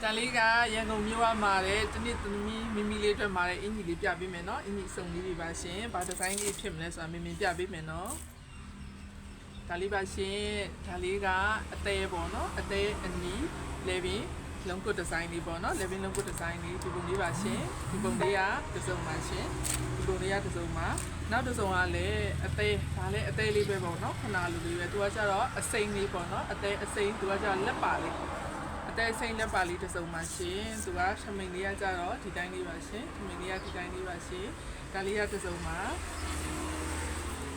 ဒါလေးကရန်ကုန်မြို့မှာတဲ့တနေ့သမီးမိမိလေးအတွက်မှာတဲ့အင်ကြီးလေးပြပေးမယ်နော်အင်ကြီးစုံလေးတွေပါရှင်ဘာဒီဇိုင်းလေးဖြစ်မလဲဆိုတာမြင်ပြပေးမယ်နော်ဒါလေးပါရှင်ဒါလေးကအသေးပေါ့နော်အသေးအနီးလေဘင်းလုံးကုတ်ဒီဇိုင်းလေးပေါ့နော်လေဘင်းလုံးကုတ်ဒီဇိုင်းလေးဒီပုံလေးပါရှင်ဒီပုံလေးကတစ်စုံပါရှင်ဒီပုံလေးကတစ်စုံပါနောက်တစ်စုံကလည်းအသေးဒါလည်းအသေးလေးပဲပေါ့နော်ခဏလိုလေးပဲသူကကျတော့အစိမ့်လေးပေါ့နော်အသေးအစိမ့်သူကကျတော့လက်ပါလေးအသေးစိမ့်လက်ပါလေးတစ်စုံပါရှင်သူကထမိန်လေးကကျတော့ဒီတိုင်းလေးပါရှင်ထမိန်လေးကဒီတိုင်းလေးပါရှင်ဒါလေးကတစ်စုံပါ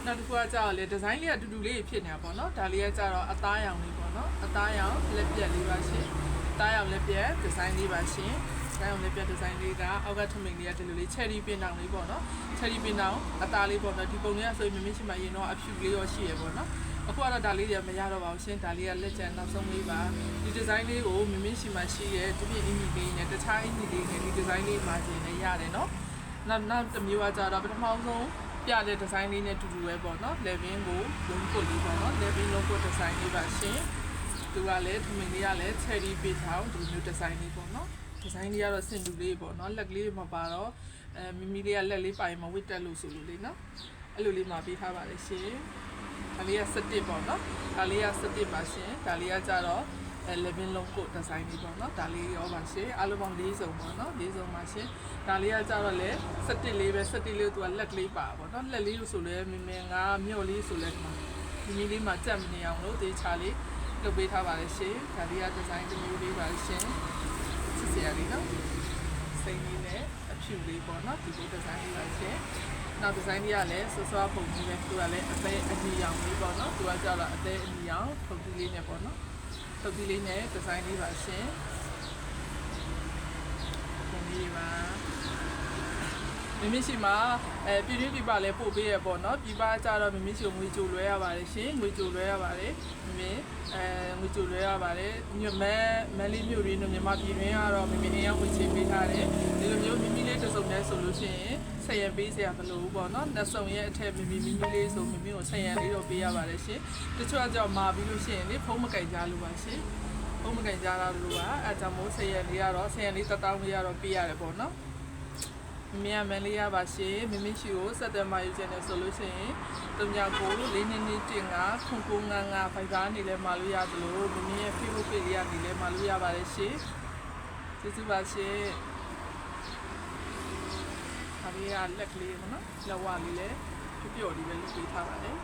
နောက်တစ်ခုကကျတော့လေဒီဇိုင်းလေးကတူတူလေးဖြစ်နေတာပေါ့နော်ဒါလေးကကျတော့အသားရောင်လေးပေါ့နော်အသားရောင်လက်ပြက်လေးပါရှင်အသားရောင်လက်ပြက်ဒီဇိုင်းလေးပါရှင်ဒီဇိုင်းလက်ပြက်ဒီဇိုင်းလေးကအောက်ကထမိန်လေးကဒီလိုလေးချယ်ရီပင်တောင်လေးပေါ့နော်ချယ်ရီပင်တောင်အသားလေးပေါ့နော်ဒီပုံလေးကဆိုရင်မင်းရှိမှရင်တော့အဖြူလေးရောရှိရပေါ့နော်အခုကတော့ဒါလေးတွေမရတော့ပါဘူးရှင်ဒါလေးကလက်ကျန်နောက်ဆုံးလေးပါဒီဒီဇိုင်းလေးကိုမင်းရှိမှရှိရဲဒီပြင်းအင်ကြီးလေးနဲ့တခြားအင်ကြီးလေးနဲ့ဒီဒီဇိုင်းလေးမှာရှင်လည်းရတယ်နော်နောက်တစ်မျိုးကကြတော့ပထမဆုံးပြတဲ့ဒီဇိုင်းလေးနဲ့တူတူပဲပေါ့နော် level ကိုလုံးကုတ်လေးပေါ့နော် level လုံးကုတ်ဒီဇိုင်းလေးပါရှင်သူကလည်းထမင်းလေးကလည်း cherry page ထောင်ဒီမျိုးဒီဇိုင်းလေးပေါ့နော်ဒီဇိုင်းလေးကတော့စင်တူလေးပေါ့နော်လက်ကလေးမပါတော့မိမိလေးကလက်လေးပိုင်မဝစ်တက်လို့ဆိုလို့လေနော်အဲ့လိုလေးမှာပေးထားပါတယ်ရှင်ဒါလေးက17ပေါ့နော်ဒါလေးက17ပါရှင်ဒါလေးကကြတော့11လုံးကိုဒီဇိုင်းလေးပေါ့နော်ဒါလေးရောပါရှင်အားလုံးပေါင်း4စုံပေါ့နော်4စုံပါရှင်ဒါလေးကကြတော့လေ17လေးပဲ17လေးသူကလက်ကလေးပါပေါ့နော်လက်လေးလို့ဆိုလဲမင်းငါမြို့လေးဆိုလဲဒီမီလေးမှာကြက်မနေအောင်လို့တေချာလေးလုပ်ပေးထားပါတယ်ရှင်ဒါလေးကဒီဇိုင်းတစ်မျိုးလေးပါရှင်စစ်စရာလေးနော်စိမ့်လေးနဲ့အဖြူလေးပေါ့နော်ဒီလိုဒီဇိုင်းလေးပါရှင်နောက်ဒီဇိုင်းလေးကလည်းဆွဆွားပုံကြီးပဲသူကလည်းအသေးအနီရောင်လေးပေါ့နော်သူကကြတော့အသေးအနီရောင်ပုံကြီးလေးနဲ့ပေါ့နော်ပုံကြီးလေးနဲ့ဒီဇိုင်းလေးပါရှင်ပုံကြီးပါမမရှိမှာပြည်တွင်းပြည်ပလည်းပို့ပေးရပေါ့နော်ပြည်ပကြတော့မမရှိငွေကြိုလွှဲရပါတယ်ရှင်ငွေကြိုလွှဲရပါတယ်မင်းငွေကြိုလွှဲရပါတယ်ညမန်လေးမြို့ရင်းတို့မြန်မာပြည်တွင်းကတော့မင်းအရောက်ဝင်ချပေးထားတယ်ဒီလိုမျိုးမိမိလေးတစ်စုံနဲ့ဆိုလို့ရှိရင်ဆက်ရပေးစရာမလိုဘူးပေါ့နော်နှစ်စုံရဲ့အထက်မိမိလေးဆိုမိမိကိုဆက်ရလေးတော့ပေးရပါတယ်ရှင်တချို့အကြောင်းမာပြီးလို့ရှိရင်လေဖုံးမကြိုက်ကြလို့ပါရှင်ဖုံးမကြိုက်ကြတာလို့ပါအဲကြောင့်မို့ဆက်ရလေးကတော့ဆက်ရလေး1000လေးကတော့ပေးရတယ်ပေါ့နော်မြန်မန်လေးရပါရှင်မမရှိကိုဆက်တယ်မာယူချင်တယ်ဆိုလို့ရှိရင်399499ဖိုက်ဘာနေလဲမာလို့ရသလိုမမရဲ့ Facebook page လေးကနေလဲမာလို့ရပါတယ်ရှင်ကျေးဇူးပါရှင်ဒါလေးကလက်ကလေးပေါ့နော်လက်ဝလေးလဲပျော့လေးပဲလုပ်ပေးထားပါတယ်